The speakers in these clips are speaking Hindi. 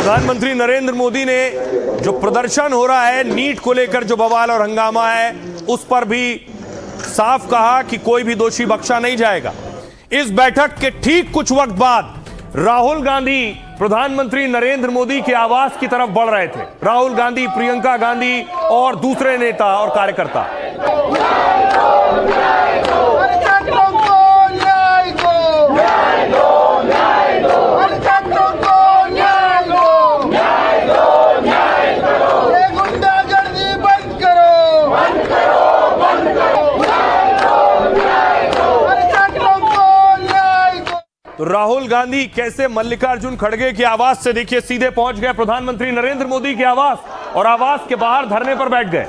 प्रधानमंत्री नरेंद्र मोदी ने जो प्रदर्शन हो रहा है नीट को लेकर जो बवाल और हंगामा है उस पर भी साफ कहा कि कोई भी दोषी बख्शा नहीं जाएगा। इस बैठक के ठीक कुछ वक्त बाद राहुल गांधी प्रधानमंत्री नरेंद्र मोदी के आवास की तरफ बढ़ रहे थे। राहुल गांधी, प्रियंका गांधी और दूसरे नेता और कार्यकर्ता। तो राहुल गांधी कैसे मल्लिकार्जुन खड़गे के आवास से देखिए सीधे पहुंच गए प्रधानमंत्री नरेंद्र मोदी के आवास और आवास के बाहर धरने पर बैठ गए।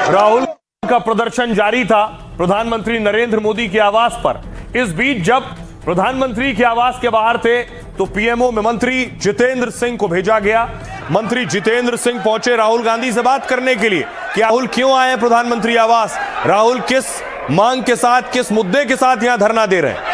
राहुल का प्रदर्शन जारी था प्रधानमंत्री नरेंद्र मोदी के आवास पर। इस बीच जब प्रधानमंत्री के आवास के बाहर थे तो पीएमओ में मंत्री जितेंद्र सिंह को भेजा गया। मंत्री जितेंद्र सिंह पहुंचे राहुल गांधी से बात करने के लिए कि राहुल क्यों आए प्रधानमंत्री आवास, राहुल किस मांग के साथ, किस मुद्दे के साथ यहां धरना दे रहे हैं।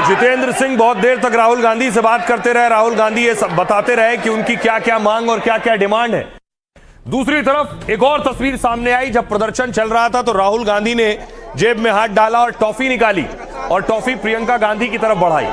जितेंद्र सिंह बहुत देर तक राहुल गांधी से बात करते रहे। राहुल गांधी ये सब बताते रहे कि उनकी क्या क्या मांग और क्या क्या डिमांड है। दूसरी तरफ एक और तस्वीर सामने आई जब प्रदर्शन चल रहा था तो राहुल गांधी ने जेब में हाथ डाला और टॉफी निकाली और टॉफी प्रियंका गांधी की तरफ बढ़ाई।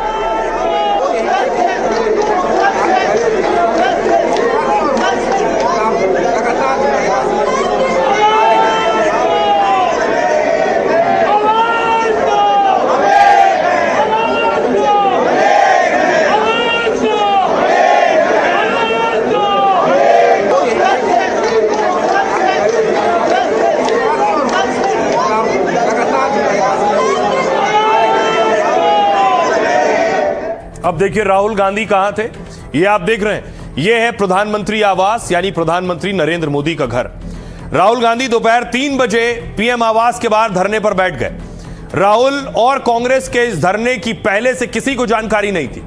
अब देखिए राहुल गांधी कहां थे, ये आप देख रहे हैं, ये है प्रधानमंत्री आवास यानी प्रधानमंत्री नरेंद्र मोदी का घर। राहुल गांधी दोपहर 3 बजे पीएम आवास के बाहर धरने पर बैठ गए। राहुल और कांग्रेस के इस धरने की पहले से किसी को जानकारी नहीं थी।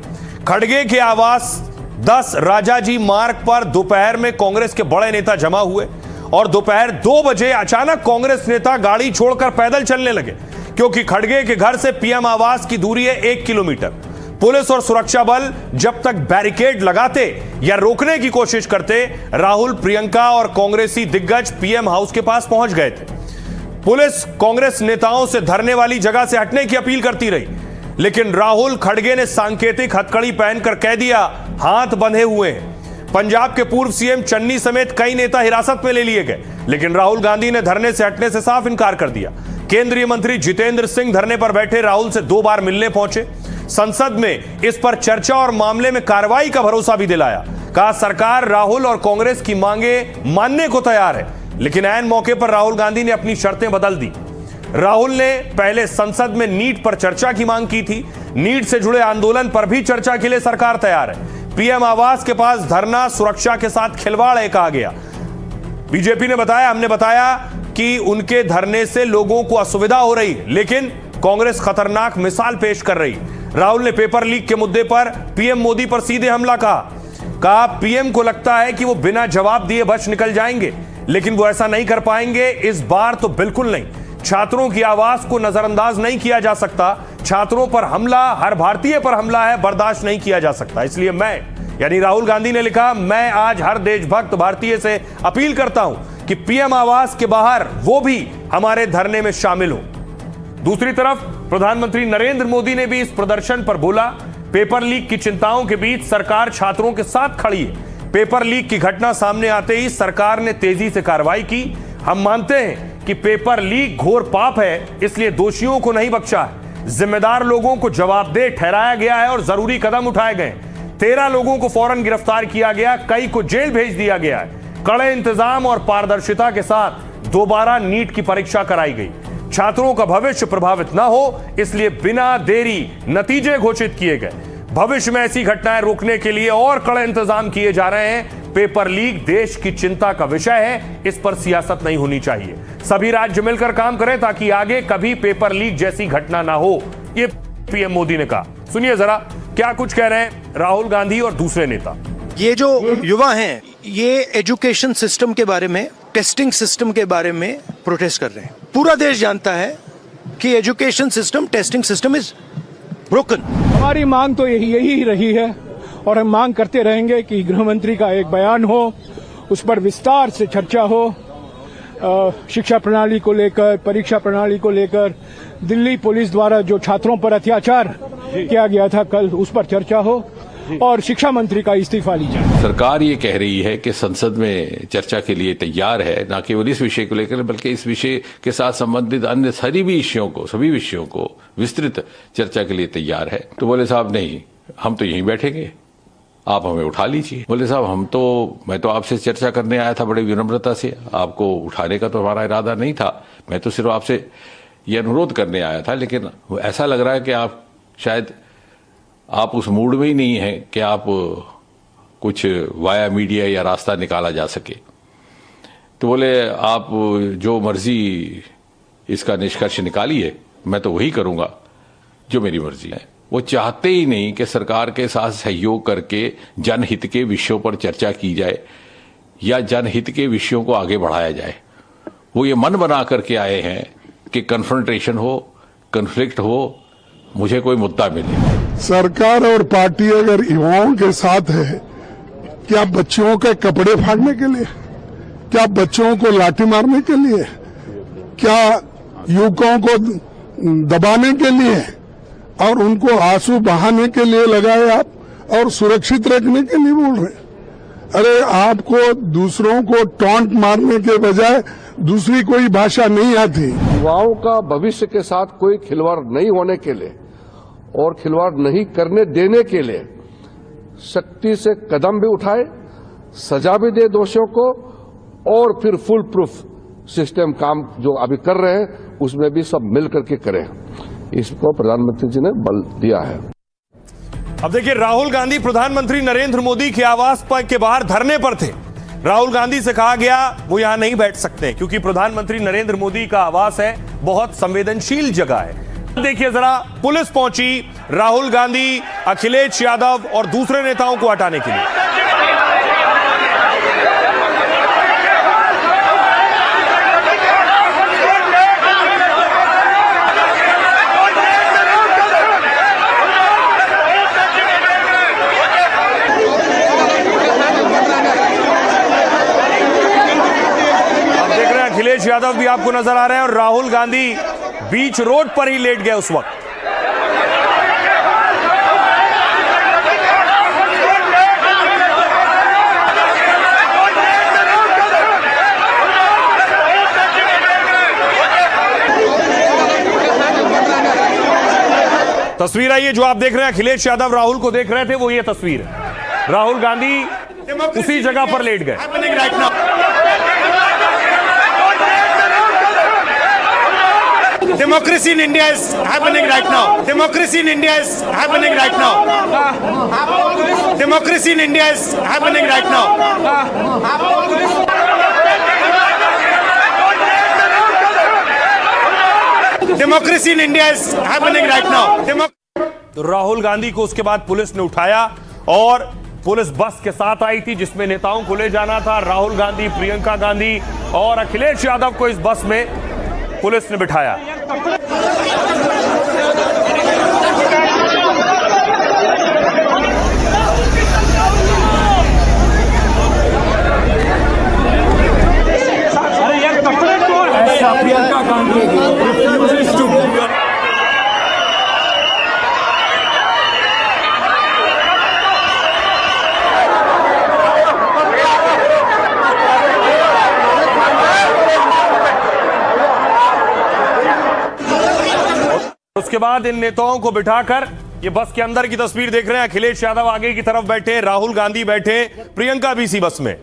खड़गे के आवास 10 राजाजी मार्ग पर दोपहर में कांग्रेस के बड़े नेता जमा हुए और दोपहर 2 बजे अचानक कांग्रेस नेता गाड़ी छोड़कर पैदल चलने लगे क्योंकि खड़गे के घर से पीएम आवास की दूरी है 1 किलोमीटर। पुलिस और सुरक्षा बल जब तक बैरिकेड लगाते या रोकने की कोशिश करते, राहुल, प्रियंका और कांग्रेसी दिग्गज पीएम हाउस के पास पहुंच गए थे। पुलिस कांग्रेस नेताओं से धरने वाली जगह से हटने की अपील करती रही, लेकिन राहुल खड़गे ने सांकेतिक हथकड़ी पहनकर कह दिया हाथ बंधे हुए हैं। पंजाब के पूर्व सीएम चन्नी समेत कई नेता हिरासत में ले लिए गए, लेकिन राहुल गांधी ने धरने से हटने से साफ इनकार कर दिया। केंद्रीय मंत्री जितेंद्र सिंह धरने पर बैठे राहुल से 2 बार मिलने पहुंचे। संसद में इस पर चर्चा और मामले में कार्रवाई का भरोसा भी दिलाया। कहा सरकार राहुल और कांग्रेस की मांगे मानने को तैयार है, लेकिन ऐन मौके पर राहुल गांधी ने अपनी शर्तें बदल दी। राहुल ने पहले संसद में नीट पर चर्चा की मांग की थी। नीट से जुड़े आंदोलन पर भी चर्चा के लिए सरकार तैयार है। पीएम आवास के पास धरना सुरक्षा के साथ खिलवाड़ है कहा गया। बीजेपी ने बताया, हमने बताया कि उनके धरने से लोगों को असुविधा हो रही है, लेकिन कांग्रेस खतरनाक मिसाल पेश कर रही। राहुल ने पेपर लीक के मुद्दे पर पीएम मोदी पर सीधे हमला कहा पीएम को लगता है कि वो बिना जवाब दिए बच निकल जाएंगे, लेकिन वो ऐसा नहीं कर पाएंगे, इस बार तो बिल्कुल नहीं। छात्रों की आवाज को नजरअंदाज नहीं किया जा सकता। छात्रों पर हमला हर भारतीय पर हमला है, बर्दाश्त नहीं किया जा सकता। इसलिए मैं यानी राहुल गांधी ने लिखा, मैं आज हर देशभक्त भारतीय से अपील करता हूं कि पीएम आवास के बाहर वो भी हमारे धरने में शामिल हो। दूसरी तरफ प्रधानमंत्री नरेंद्र मोदी ने भी इस प्रदर्शन पर बोला, पेपर लीक की चिंताओं के बीच सरकार छात्रों के साथ खड़ी है। पेपर लीक की घटना सामने आते ही सरकार ने तेजी से कार्रवाई की। हम मानते हैं कि पेपर लीक घोर पाप है, इसलिए दोषियों को नहीं बख्शा है। जिम्मेदार लोगों को जवाबदेह ठहराया गया है और जरूरी कदम उठाए गए। 13 लोगों को फौरन गिरफ्तार किया गया, कई को जेल भेज दिया गया है। कड़े इंतजाम और पारदर्शिता के साथ दोबारा नीट की परीक्षा कराई गई। छात्रों का भविष्य प्रभावित ना हो, इसलिए बिना देरी नतीजे घोषित किए गए। भविष्य में ऐसी घटनाएं रोकने के लिए और कड़े इंतजाम किए जा रहे हैं। पेपर लीक देश की चिंता का विषय है, इस पर सियासत नहीं होनी चाहिए। सभी राज्य मिलकर काम करें ताकि आगे कभी पेपर लीक जैसी घटना ना हो, ये पीएम मोदी ने कहा। सुनिए जरा क्या कुछ कह रहे हैं राहुल गांधी और दूसरे नेता। ये जो युवा हैं, ये एजुकेशन सिस्टम के बारे में, टेस्टिंग सिस्टम के बारे में प्रोटेस्ट कर रहे हैं। पूरा देश जानता है कि education system, testing system is broken. हमारी मांग तो यही रही है और हम मांग करते रहेंगे कि गृह मंत्री का एक बयान हो, उस पर विस्तार से चर्चा हो। शिक्षा प्रणाली को लेकर, परीक्षा प्रणाली को लेकर, दिल्ली पुलिस द्वारा जो छात्रों पर अत्याचार किया गया था कल, उस पर चर्चा हो और शिक्षा मंत्री का इस्तीफा ली जाए। सरकार ये कह रही है कि संसद में चर्चा के लिए तैयार है, न केवल इस विषय को लेकर बल्कि इस विषय के साथ संबंधित अन्य सभी विषयों को विस्तृत चर्चा के लिए तैयार है। तो बोले साहब नहीं, हम तो यहीं बैठेंगे, आप हमें उठा लीजिए। बोले साहब मैं तो आपसे चर्चा करने आया था बड़ी विनम्रता से, आपको उठाने का तो हमारा इरादा नहीं था। मैं तो सिर्फ आपसे ये अनुरोध करने आया था, लेकिन ऐसा लग रहा है कि आप शायद उस मूड में ही नहीं है कि आप कुछ वाया मीडिया या रास्ता निकाला जा सके। तो बोले आप जो मर्जी इसका निष्कर्ष निकालिए, मैं तो वही करूंगा जो मेरी मर्जी है। वो चाहते ही नहीं कि सरकार के साथ सहयोग करके जनहित के विषयों पर चर्चा की जाए या जनहित के विषयों को आगे बढ़ाया जाए। वो ये मन बना करके आए हैं कि कन्फ्रंटेशन हो, कन्फ्लिक्ट हो, मुझे कोई मुद्दा मिले। सरकार और पार्टी अगर युवाओं के साथ है, क्या बच्चों के कपड़े फाड़ने के लिए, क्या बच्चों को लाठी मारने के लिए, क्या युवकों को दबाने के लिए और उनको आंसू बहाने के लिए लगाए आप, और सुरक्षित रखने के लिए बोल रहे? अरे आपको दूसरों को टॉन्ट मारने के बजाय दूसरी कोई भाषा नहीं आती। युवाओं का भविष्य के साथ कोई खिलवाड़ नहीं होने के लिए और खिलवाड़ नहीं करने देने के लिए सख्ती से कदम भी उठाए, सजा भी दे दोषियों को, और फिर फुल प्रूफ सिस्टम काम जो अभी कर रहे हैं उसमें भी सब मिल करके करें। इसको प्रधानमंत्री जी ने बल दिया है। अब देखिए, राहुल गांधी प्रधानमंत्री नरेंद्र मोदी के आवास के बाहर धरने पर थे। राहुल गांधी से कहा गया वो यहां नहीं बैठ सकते क्योंकि प्रधानमंत्री नरेंद्र मोदी का आवास है, बहुत संवेदनशील जगह है। देखिए जरा, पुलिस पहुंची राहुल गांधी, अखिलेश यादव और दूसरे नेताओं को हटाने के लिए। अखिलेश यादव भी आपको नजर आ रहे हैं और राहुल गांधी बीच रोड पर ही लेट गए उस वक्त। तस्वीर है ये जो आप देख रहे हैं, अखिलेश यादव राहुल को देख रहे थे, वो ये तस्वीर है। राहुल गांधी उसी जगह पर लेट गए। Democracy in India is happening right now. Democracy in India is happening right now. Democracy in India is happening right now. Democracy in India is happening right now. तो राहुल गांधी को उसके बाद पुलिस ने उठाया और पुलिस बस के साथ आई थी जिसमें नेताओं को ले जाना था। राहुल गांधी, प्रियंका गांधी और अखिलेश यादव को इस बस में पुलिस ने बिठाया। प्रियंका गांधी उसके बाद इन नेताओं को बिठाकर, ये बस के अंदर की तस्वीर देख रहे हैं, अखिलेश यादव आगे की तरफ बैठे, राहुल गांधी बैठे, प्रियंका भी इसी बस में।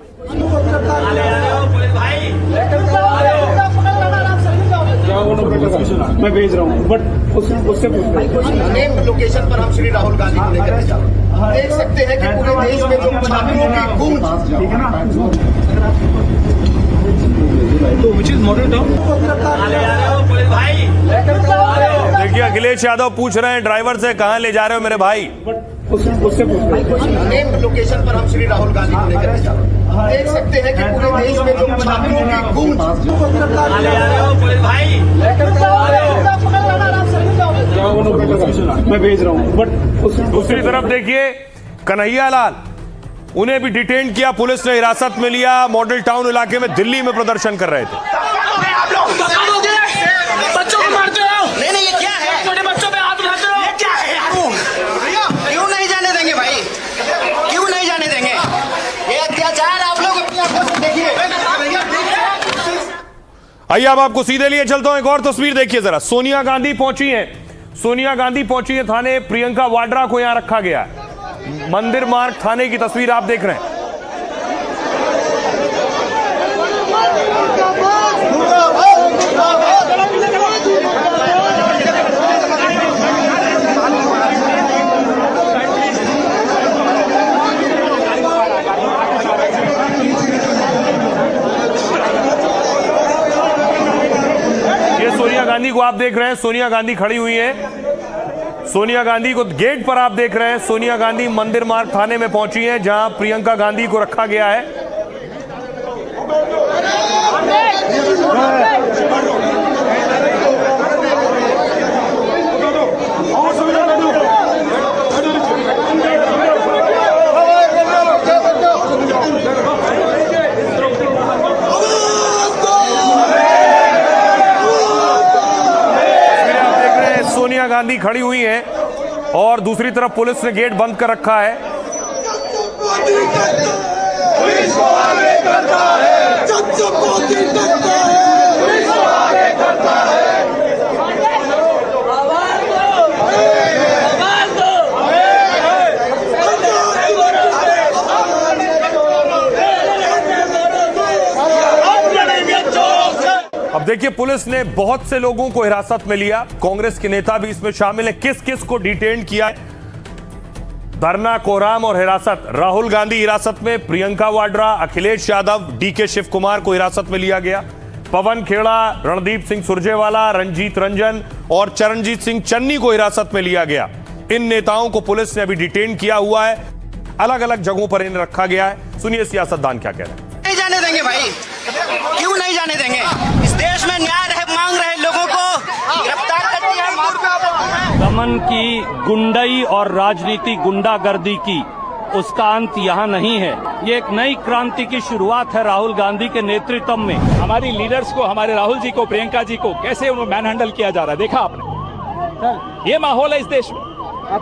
मैं भेज रहा हूँ, बट उससे अनेक लोकेशन पर हम श्री राहुल गांधी को लेकर के जा रहे हैं। देख सकते हैं कि पूरे देश में जो छात्रों की गूंज, तो विच इज मॉडल टाउन। देखिए अखिलेश यादव पूछ रहे हैं ड्राइवर से, कहां ले जा रहे हो मेरे भाई। अनेक लोकेशन पर हम श्री राहुल गांधी को लेकर के जा रहे हैं। देख सकते हैं कि पूरे देश में जो छात्रों की गूंज, मैं भेज रहा हूँ, बट दूसरी तरफ देखिए कन्हैया लाल, उन्हें भी डिटेन किया पुलिस ने, हिरासत में लिया, मॉडल टाउन इलाके में दिल्ली में प्रदर्शन कर रहे थे। बच्चों को मारते हो। नहीं ये क्या है, छोटे बच्चों पे हाथ उठाते हो, ये क्या है यार? क्यों नहीं जाने देंगे भाई, क्यों नहीं जाने देंगे? ये अत्याचार आप लोग अपनी आंखों से देखिए। आइए अब आपको सीधे लिए चलता हूं, एक और तस्वीर देखिए जरा। सोनिया गांधी पहुंची हैं, सोनिया गांधी पहुंची है थाने, प्रियंका वाड्रा को यहां रखा गया है। मंदिर मार्ग थाने की तस्वीर आप देख रहे हैं। ये सोनिया गांधी को आप देख रहे हैं, सोनिया गांधी खड़ी हुई है। सोनिया गांधी को गेट पर आप देख रहे हैं। सोनिया गांधी मंदिर मार्ग थाने में पहुंची हैं, जहां प्रियंका गांधी को रखा गया है। सोनिया गांधी खड़ी हुई हैं और दूसरी तरफ पुलिस ने गेट बंद कर रखा है। अब देखिए पुलिस ने बहुत से लोगों को हिरासत में लिया, कांग्रेस के नेता भी इसमें शामिल है। किस किस को डिटेन किया? धरना, कोहराम और हिरासत। राहुल गांधी हिरासत में, प्रियंका वाड्रा, अखिलेश यादव, डीके शिव कुमार को हिरासत में लिया गया। पवन खेड़ा, रणदीप सिंह सुरजेवाला, रंजीत रंजन और चरणजीत सिंह चन्नी को हिरासत में लिया गया। इन नेताओं को पुलिस ने अभी डिटेन किया हुआ है, अलग अलग जगहों पर इन्हें रखा गया है। सुनिए सियासतदान क्या कह रहे हैं। नहीं जाने देंगे भाई, क्यों नहीं जाने देंगे? इस देश में न्याय मांग रहे लोगों को गिरफ्तार कर दिया। दमन की, गुंडई और राजनीति गुंडागर्दी की, उसका अंत यहाँ नहीं है। ये एक नई क्रांति की शुरुआत है राहुल गांधी के नेतृत्व में। हमारी लीडर्स को, हमारे राहुल जी को, प्रियंका जी को कैसे मैन हैंडल किया जा रहा है, देखा आपने? ये माहौल है इस देश में।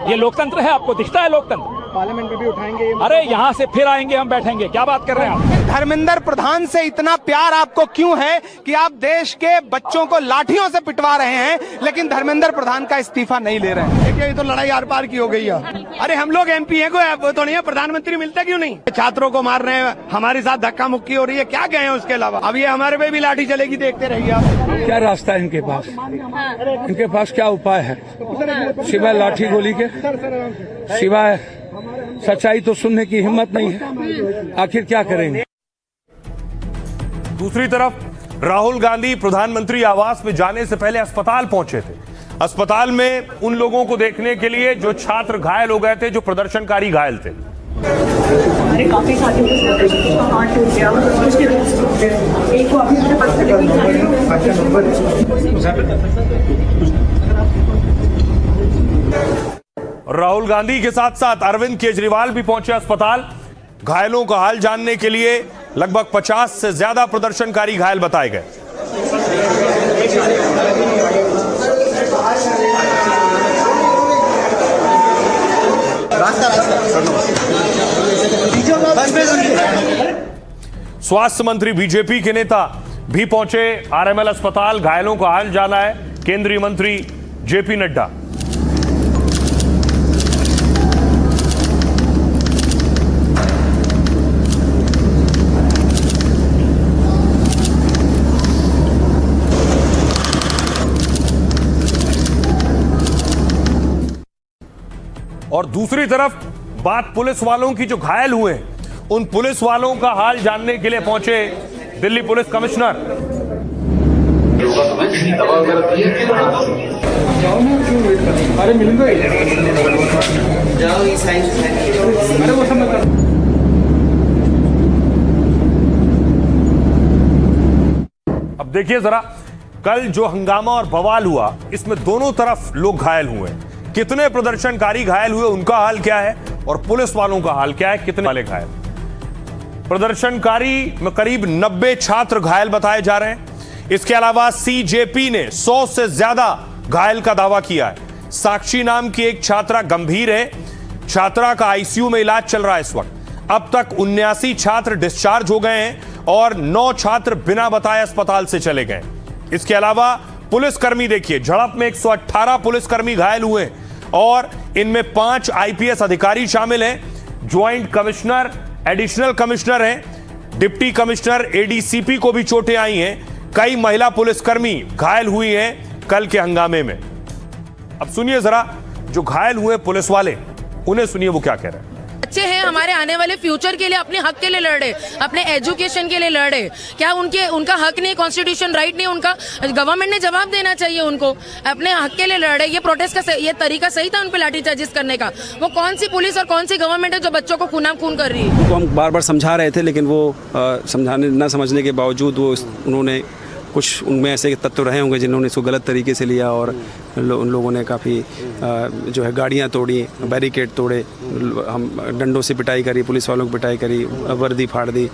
ये लोकतंत्र है, आपको दिखता है लोकतंत्र? पार्लियामेंट में भी उठाएंगे। अरे यहाँ से फिर आएंगे, हम बैठेंगे। क्या बात कर रहे हैं आप? धर्मेंद्र प्रधान से इतना प्यार आपको क्यों है कि आप देश के बच्चों को लाठियों से पिटवा रहे हैं, लेकिन धर्मेंद्र प्रधान का इस्तीफा नहीं ले रहे हैं? देखिए, ये तो लड़ाई आर पार की हो गई है। अरे हम लोग एमपी हैं, कोई तो नहीं है, प्रधानमंत्री मिलता क्यों नहीं? छात्रों को मार रहे हैं, हमारे साथ धक्का मुक्की हो रही है, क्या कहें उसके अलावा? अब ये हमारे पे भी लाठी चलेगी, देखते रहिए आप। क्या रास्ता है इनके पास? इनके पास क्या उपाय है सिवाय लाठी गोली के? सिवाय सच्चाई तो सुनने की हिम्मत नहीं है। आखिर क्या करेंगे? दूसरी तरफ राहुल गांधी प्रधानमंत्री आवास में जाने से पहले अस्पताल पहुंचे थे। अस्पताल में उन लोगों को देखने के लिए जो छात्र घायल हो गए थे, जो प्रदर्शनकारी घायल थे। काफी साथियों को हार्ट टूट गया, उसके एक को अभी राहुल गांधी के साथ साथ अरविंद केजरीवाल भी पहुंचे अस्पताल। घायलों का हाल जानने के लिए लगभग 50 से ज्यादा प्रदर्शनकारी घायल बताए गए। स्वास्थ्य मंत्री, बीजेपी के नेता भी पहुंचे आरएमएल अस्पताल, घायलों का हाल जाना है। केंद्रीय मंत्री जेपी नड्डा। और दूसरी तरफ बात पुलिस वालों की जो घायल हुए हैं, उन पुलिस वालों का हाल जानने के लिए पहुंचे दिल्ली पुलिस कमिश्नर। अब देखिए जरा, कल जो हंगामा और बवाल हुआ, इसमें दोनों तरफ लोग घायल हुए। कितने प्रदर्शनकारी घायल हुए, उनका हाल क्या है, और पुलिस वालों का हाल क्या है, कितने वाले घायल। प्रदर्शनकारी में करीब 90 छात्र घायल बताए जा रहे हैं। इसके अलावा सीजेपी ने 100 से ज्यादा घायल का दावा किया है। साक्षी नाम की एक छात्रा गंभीर है, छात्रा का आईसीयू में इलाज चल रहा है इस वक्त। अब तक 79 छात्र डिस्चार्ज हो गए हैं और 9 छात्र बिना बताए अस्पताल से चले गए। इसके अलावा पुलिसकर्मी देखिए, झड़प में 118 पुलिसकर्मी घायल हुए और इनमें 5 आईपीएस अधिकारी शामिल हैं। ज्वाइंट कमिश्नर, एडिशनल कमिश्नर हैं, डिप्टी कमिश्नर, एडीसीपी को भी चोटें आई हैं। कई महिला पुलिसकर्मी घायल हुई हैं कल के हंगामे में। अब सुनिए जरा, जो घायल हुए पुलिस वाले, उन्हें सुनिए वो क्या कह रहे हैं। बच्चे हैं हमारे, आने वाले फ्यूचर के लिए, अपने हक के लिए लड़ रहे, अपने एजुकेशन के लिए लड़ रहे। क्या उनका हक नहीं, कॉन्स्टिट्यूशन राइट नहीं उनका? गवर्नमेंट ने जवाब देना चाहिए उनको। अपने हक के लिए लड़ रहे। ये प्रोटेस्ट का ये तरीका सही था उन पे लाठीचार्ज करने का? वो कौन सी पुलिस और कौन सी गवर्नमेंट है जो बच्चों को खूनाम खून कर रही है? उनको हम बार बार समझा रहे थे, लेकिन वो समझाने न समझने के बावजूद उन्होंने कुछ उनमें ऐसे तत्व रहे होंगे जिन्होंने इसको गलत तरीके से लिया और उन लोगों ने काफ़ी जो है गाड़ियाँ तोड़ी, बैरिकेड तोड़े, हम डंडों से पिटाई करी, पुलिस वालों की पिटाई करी, वर्दी फाड़ दी,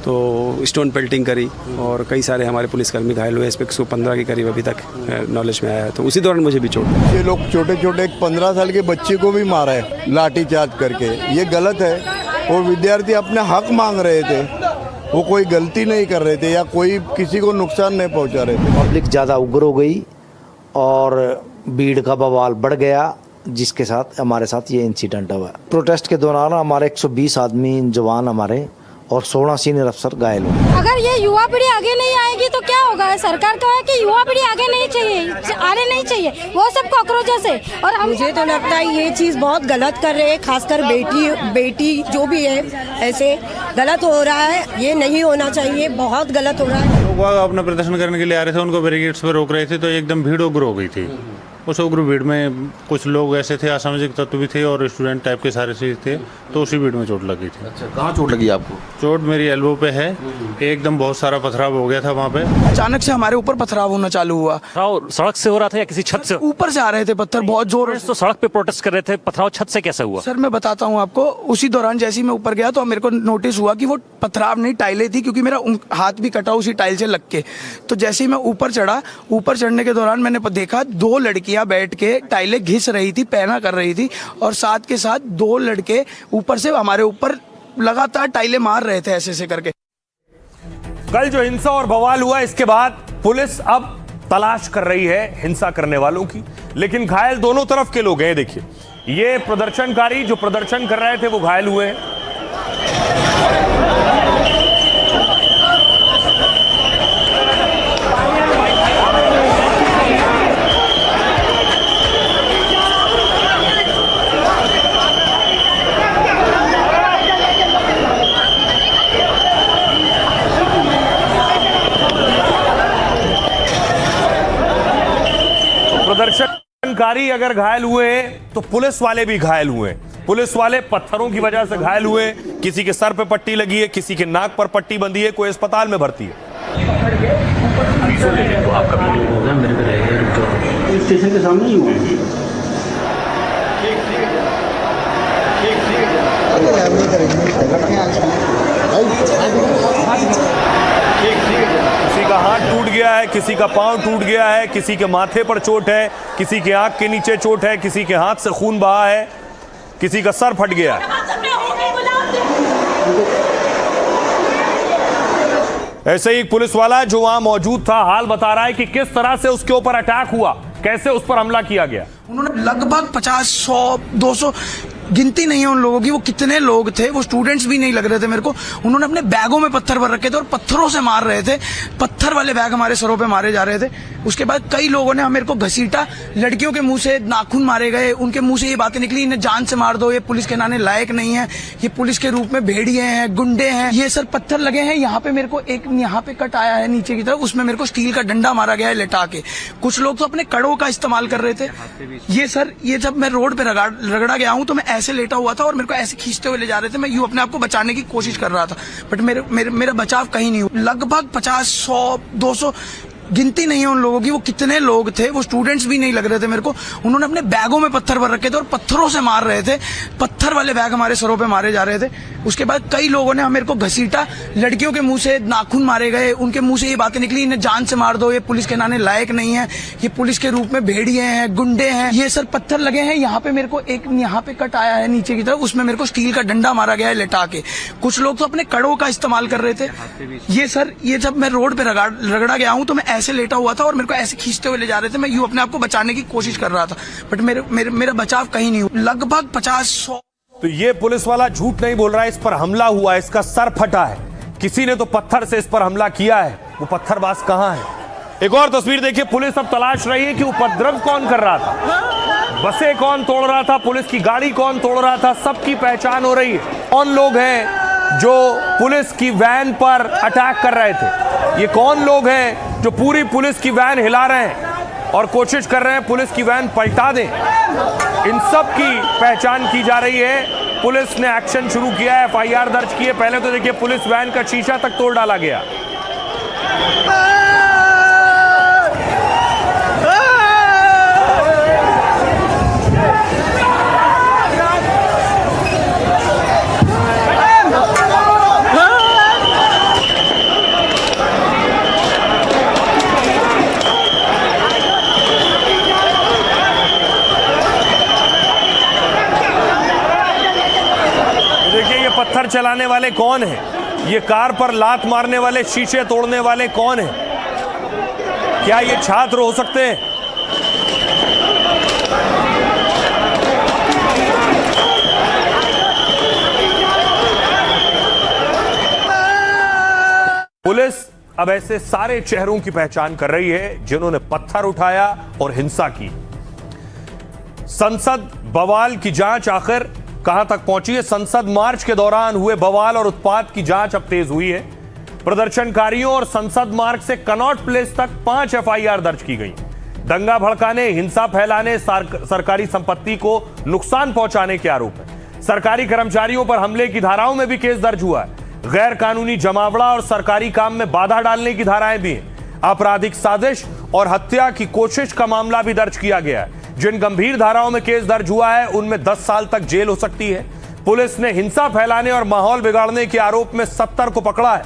तो स्टोन पेल्टिंग करी और कई सारे हमारे पुलिसकर्मी घायल हुए। इस पर 115 के करीब अभी तक नॉलेज में आया है। तो उसी दौरान मुझे भी चोट। ये लोग छोटे छोटे 15 साल के बच्चे को भी मारा है लाठी चार्ज करके, ये गलत है। और विद्यार्थी अपने हक मांग रहे थे, वो कोई गलती नहीं कर रहे थे या कोई किसी को नुकसान नहीं पहुंचा रहे थे। पब्लिक ज़्यादा उग्र हो गई और भीड़ का बवाल बढ़ गया, जिसके साथ हमारे साथ ये इंसिडेंट हुआ। प्रोटेस्ट के दौरान हमारे 120 आदमी जवान हमारे और 16 सीनियर अफसर घायल हुए। अगर ये युवा पीढ़ी आगे नहीं आएगी तो क्या होगा? सरकार का है कि युवा पीढ़ी आगे नहीं चाहिए, आने नहीं चाहिए, वो सब कॉकरोचेस है। और मुझे तो लगता है ये चीज़ बहुत गलत कर रहे हैं, खासकर बेटी जो भी है, ऐसे गलत हो रहा है। ये नहीं होना चाहिए, बहुत गलत हो रहा है। लोग अपना प्रदर्शन करने के लिए आ रहे थे, उनको बैरिकेड्स पर रोक रहे थे, तो एकदम भीड़ उग्र हो गई थी। उस उग्र भीड़ में कुछ लोग ऐसे थे, असामाजिक तत्व भी थे और स्टूडेंट टाइप के सारे चीज थे, तो उसी भीड़ में चोट लगी थी। अच्छा, कहाँ चोट लगी आपको? चोट मेरी एल्बो पे है, एकदम बहुत सारा पथराव हो गया था वहाँ पे। अचानक से हमारे ऊपर पथराव होना चालू हुआ। पथराव सड़क से हो रहा था या किसी छत से? ऊपर से आ रहे थे पत्थर बहुत जोर। तो सड़क पे प्रोटेस्ट कर रहे थे, पथराव छत से कैसे हुआ? सर मैं बताता हूँ आपको, उसी दौरान जैसे ही मैं ऊपर गया तो मेरे को नोटिस हुआ कि वो पथराव नहीं, टाइलें थी, क्योंकि मेरा हाथ भी कटा उसी टाइल से लग के। तो जैसे ही मैं ऊपर चढ़ा, ऊपर चढ़ने के दौरान मैंने देखा 2 लड़कियां बैठ के टाइलें घिस रही थी, पैना कर रही थी, और साथ के साथ 2 लड़के ऊपर से हमारे ऊपर लगातार टाइलें मार रहे थे ऐसे ऐसे करके। कल जो हिंसा और बवाल हुआ, इसके बाद पुलिस अब तलाश कर रही है हिंसा करने वालों की, लेकिन घायल दोनों तरफ के लोग हैं। देखिए, ये प्रदर्शनकारी जो प्रदर्शन कर रहे थे वो घायल हुए हैं। प्रदर्शनकारी अगर घायल हुए तो पुलिस वाले भी घायल हुए। पुलिस वाले पत्थरों की वजह से घायल हुए, किसी के सर पे पट्टी लगी है, किसी के नाक पर पट्टी बंधी है, कोई अस्पताल में भर्ती है। तो आपका वीडियो हो गया, मेरे पे रह गया, स्टेशन के सामने ही हुआ। किसी का हाथ टूट गया है, किसी का पांव टूट गया है, किसी के माथे पर चोट है, किसी के आंख के नीचे चोट है, किसी के हाथ से खून बहा है, किसी का सर फट गया है। ऐसे ही एक पुलिस वाला जो वहां मौजूद था, हाल बता रहा है कि किस तरह से उसके ऊपर अटैक हुआ। कैसे उस पर हमला किया गया? उन्होंने लगभग 50, 100, 200 गिनती नहीं है उन लोगों की, वो कितने लोग थे, वो स्टूडेंट्स भी नहीं लग रहे थे मेरे को। उन्होंने अपने बैगों में पत्थर भर रखे थे और पत्थरों से मार रहे थे, पत्थर वाले बैग हमारे सरों पे मारे जा रहे थे। उसके बाद कई लोगों ने मेरे को घसीटा, लड़कियों के मुंह से नाखून मारे गए, उनके मुंह से ये बातें निकली, इन्हें जान से मार दो, ये पुलिस के नाने लायक नहीं है, ये पुलिस के रूप में भेड़िए हैं, गुंडे हैं। ये सर पत्थर लगे हैं, यहाँ पे मेरे को एक यहाँ पे कट आया है नीचे की तरफ, उसमें मेरे को स्टील का डंडा मारा गया है लेटा के। कुछ लोग तो अपने कड़ों का इस्तेमाल कर रहे थे। ये सर, ये जब मैं रोड पे रगड़ा गया हूँ तो मैं ऐसे लेटा हुआ था और मेरे को ऐसे खींचते हुए ले जा रहे थे। मैं यूं अपने आप को बचाने की कोशिश कर रहा था, बट मेरा बचाव कहीं नहीं हुआ। लगभग 50, 100, 200 गिनती नहीं है उन लोगों की, वो कितने लोग थे, वो स्टूडेंट्स भी नहीं लग रहे थे मेरे को। उन्होंने अपने बैगों में पत्थर भर रखे थे और पत्थरों से मार रहे थे, पत्थर वाले बैग हमारे सरों पे मारे जा रहे थे। उसके बाद कई लोगों ने मेरे को घसीटा, लड़कियों के मुंह से नाखून मारे गए, उनके मुंह से ये बातें निकली, इन्हें जान से मार दो, ये पुलिस के नाने लायक नहीं है, ये पुलिस के रूप में भेड़िए हैं, गुंडे हैं। ये सर पत्थर लगे हैं, यहाँ पे मेरे को एक यहाँ पे कट आया है नीचे की तरफ, उसमें मेरे को स्टील का डंडा मारा गया है लेटा के। कुछ लोग तो अपने कड़ों का इस्तेमाल कर रहे थे। ये सर, ये जब मैं रोड पे रगड़ा गया हूँ तो मैं ऐसे लेटा हुआ था और मेरे को ऐसे खींचते हुए ले जा रहे थे। मैं यूं अपने आप को बचाने की कोशिश कर रहा था, बट मेरा बचाव कहीं नहीं हुआ। लगभग 50, 100। तो ये पुलिस वाला झूठ नहीं बोल रहा है, इस पर हमला हुआ है, इसका सर फटा है, किसी ने तो पत्थर से इस पर हमला किया है। वो पत्थरबाज कहां है? एक और तस्वीर देखिए, पुलिस अब तलाश रही है कि उपद्रव कौन कर रहा था, बसें कौन तोड़ रहा था, पुलिस की गाड़ी कौन तोड़ रहा था, सबकी पहचान हो रही है। कौन लोग हैं जो पुलिस की वैन पर अटैक कर रहे थे, ये कौन लोग हैं जो पूरी पुलिस की वैन हिला रहे हैं और कोशिश कर रहे हैं पुलिस की वैन पलटा दें, इन सब की पहचान की जा रही है। पुलिस ने एक्शन शुरू किया है, एफआईआर दर्ज की है। पहले तो देखिए पुलिस वैन का शीशा तक तोड़ डाला गया। पत्थर चलाने वाले कौन हैं? ये कार पर लात मारने वाले, शीशे तोड़ने वाले कौन हैं? क्या ये छात्र हो सकते हैं? पुलिस अब ऐसे सारे चेहरों की पहचान कर रही है जिन्होंने पत्थर उठाया और हिंसा की। संसद बवाल की जांच आखिर कहां तक पहुंची है? संसद मार्च के दौरान हुए बवाल और उत्पात की जांच अब तेज हुई है। प्रदर्शनकारियों और संसद मार्ग से कनॉट प्लेस तक 5 एफआईआर दर्ज की गई। दंगा भड़काने, हिंसा फैलाने, सरकारी संपत्ति को नुकसान पहुंचाने के आरोप है। सरकारी कर्मचारियों पर हमले की धाराओं में भी केस दर्ज हुआ है। गैर कानूनी जमावड़ा और सरकारी काम में बाधा डालने की धाराएं भी हैं। आपराधिक साजिश और हत्या की कोशिश का मामला भी दर्ज किया गया है। जिन गंभीर धाराओं में केस दर्ज हुआ है उनमें 10 साल तक जेल हो सकती है। पुलिस ने हिंसा फैलाने और माहौल बिगाड़ने के आरोप में 70 को पकड़ा है।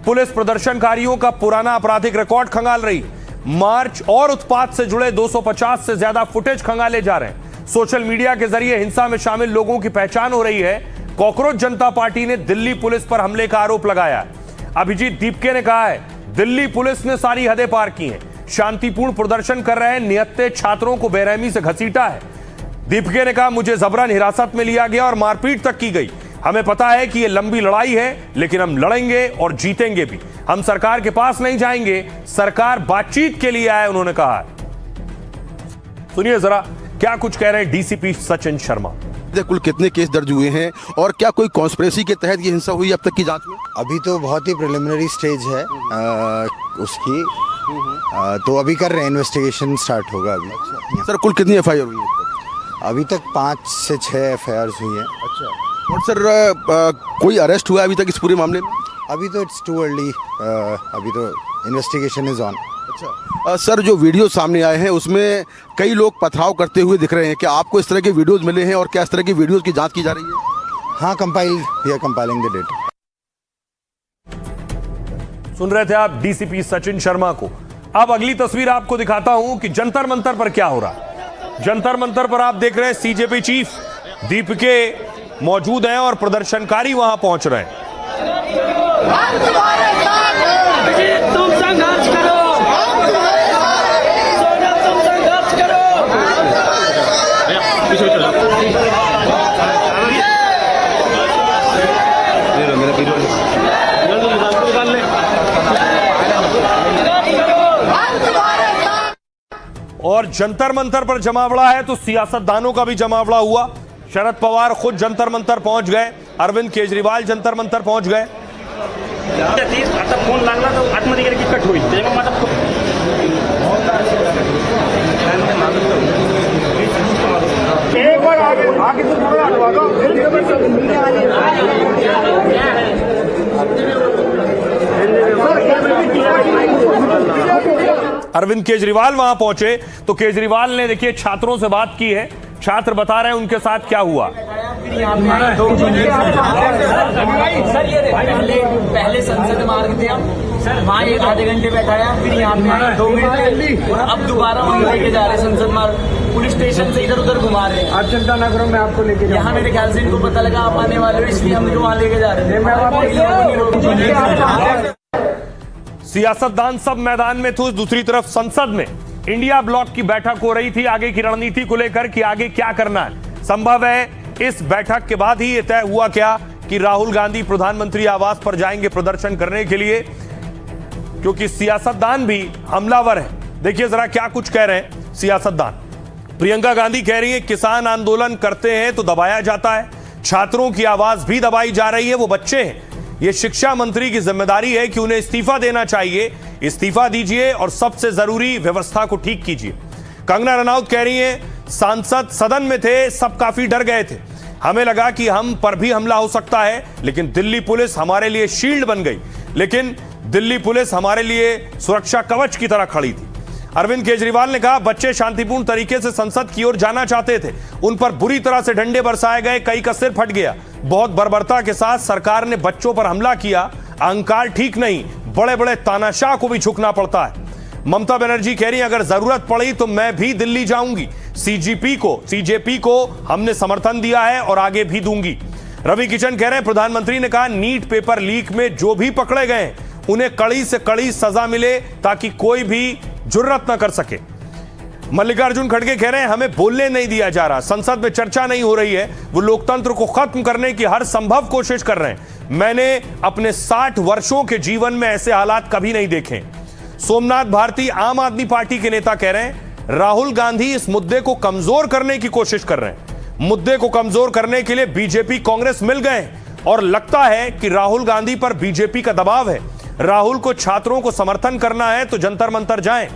पुलिस प्रदर्शनकारियों का पुराना आपराधिक रिकॉर्ड खंगाल रही है। मार्च और उत्पात से जुड़े 250 से ज्यादा फुटेज खंगाले जा रहे हैं। सोशल मीडिया के जरिए हिंसा में शामिल लोगों की पहचान हो रही है। कॉकरोच जनता पार्टी ने दिल्ली पुलिस पर हमले का आरोप लगाया है। अभिजीत दीपके ने कहा है, दिल्ली पुलिस ने सारी हदें पार की हैं, शांतिपूर्ण प्रदर्शन कर रहे निहत्थे छात्रों को बेरहमी से घसीटा है। दीपके ने कहा, मुझे जबरन हिरासत में लिया गया और मारपीट तक की गई। हमें पता है कि यह लंबी लड़ाई है, लेकिन हम लड़ेंगे और जीतेंगे भी। हम सरकार के पास नहीं जाएंगे, सरकार बातचीत के लिए आए, उन्होंने कहा। सुनिए जरा क्या कुछ कह रहे हैं डीसीपी सचिन शर्मा। कुल कितने केस दर्ज हुए हैं और क्या कोई कॉन्स्पिरेसी के तहत ये हिंसा हुई अब तक की जांच में? अभी तो बहुत ही प्रिलिमिनरी स्टेज है उसकी, तो अभी कर रहे हैं, इन्वेस्टिगेशन स्टार्ट होगा अभी। सर कुल कितनी एफआईआर हुई है? अभी तक 5 से 6 एफआईआर हुई हैं। अच्छा, और सर कोई अरेस्ट हुआ है अभी तक इस पूरे मामले में? अभी तो इट्स टू अर्ली, अभी तो इन्वेस्टिगेशन इज ऑन। अच्छा सर, जो वीडियो सामने आए हैं उसमें कई लोग पथराव करते हुए दिख रहे हैं, क्या आपको इस तरह के वीडियोस मिले हैं और क्या इस तरह की वीडियोस की जांच की जा रही है? हाँ, कंपाइलिंग द डेटा। सुन रहे थे आप डीसीपी सचिन शर्मा को। अब अगली तस्वीर आपको दिखाता हूं कि जंतर मंतर पर क्या हो रहा। जंतर मंतर पर आप देख रहे हैं सीजेपी चीफ दीपके मौजूद हैं और प्रदर्शनकारी वहां पहुंच रहे हैं। तुम संघर्ष करो, तुम संघर्ष करो। और जंतर मंतर पर जमावड़ा है तो सियासतदानों का भी जमावड़ा हुआ। शरद पवार खुद जंतर मंतर पहुंच गए, अरविंद केजरीवाल जंतर मंतर पहुंच गए। आता फोन लागला तर आतमध्ये गेले की कट होईल, त्यामुळे माझा एक बार आगे तो थोड़ा हटवा दो। अरविंद केजरीवाल वहां पहुंचे तो केजरीवाल ने देखिए छात्रों से बात की है, छात्र बता रहे हैं उनके साथ क्या हुआ। सर ये पहले संसद मार्ग थे हम सर, वहाँ एक आधे घंटे बैठाया, फिर यहाँ पे 2 मिनट, अब दोबारा वहीं लेके जा रहे संसद मार्ग, पुलिस स्टेशन से इधर उधर घुमा रहे हैं। आप चिंता न करो, मैं आपको लेके जाऊंगा। यहाँ मेरे ख्याल से इनको पता लगा आप आने वाले हो, इसलिए हम इनको वहाँ लेके जा रहे थे। सियासतदान सब मैदान में थे। दूसरी तरफ संसद में इंडिया ब्लॉक की बैठक हो रही थी आगे की रणनीति को लेकर कि आगे क्या करना है। संभव है इस बैठक के बाद ही यह तय हुआ क्या कि राहुल गांधी प्रधानमंत्री आवास पर जाएंगे प्रदर्शन करने के लिए, क्योंकि सियासतदान भी हमलावर है। देखिए जरा क्या कुछ कह रहे हैं सियासतदान। प्रियंका गांधी कह रही है किसान आंदोलन करते हैं तो दबाया जाता है, छात्रों की आवाज भी दबाई जा रही है, वो बच्चे हैं, ये शिक्षा मंत्री की जिम्मेदारी है कि उन्हें इस्तीफा देना चाहिए, इस्तीफा दीजिए और सबसे जरूरी व्यवस्था को ठीक कीजिए। कंगना रनौत कह रही है सांसद सदन में थे, सब काफी डर गए थे, हमें लगा कि हम पर भी हमला हो सकता है, लेकिन दिल्ली पुलिस हमारे लिए शील्ड बन गई, लेकिन दिल्ली पुलिस हमारे लिए सुरक्षा कवच की तरह खड़ी थी। अरविंद केजरीवाल ने कहा बच्चे शांतिपूर्ण तरीके से संसद की ओर जाना चाहते थे, उन पर बुरी तरह से डंडे बरसाए गए, कई का सिर फट गया, बहुत बर्बरता के साथ सरकार ने बच्चों पर हमला किया, अहंकार ठीक नहीं, बड़े बड़े तानाशाह को भी झुकना पड़ता है। ममता बनर्जी कह रही अगर जरूरत पड़ी तो मैं भी दिल्ली जाऊंगी, सीजेपी को हमने समर्थन दिया है और आगे भी दूंगी। रवि किशन कह रहे हैं प्रधानमंत्री ने कहा नीट पेपर लीक में जो भी पकड़े गए उन्हें कड़ी से कड़ी सजा मिले ताकि कोई भी जुर्रत न कर सके। मल्लिकार्जुन खड़गे कह रहे हैं हमें बोलने नहीं दिया जा रहा, संसद में चर्चा नहीं हो रही है, वो लोकतंत्र को खत्म करने की हर संभव कोशिश कर रहे हैं। मैंने अपने 60 वर्षों के जीवन में ऐसे हालात कभी नहीं देखे। सोमनाथ भारती आम आदमी पार्टी के नेता कह रहे हैं राहुल गांधी इस मुद्दे को कमजोर करने की कोशिश कर रहे हैं, मुद्दे को कमजोर करने के लिए बीजेपी कांग्रेस मिल गए और लगता है कि राहुल गांधी पर बीजेपी का दबाव है। राहुल को छात्रों को समर्थन करना है तो जंतर मंतर जाएं।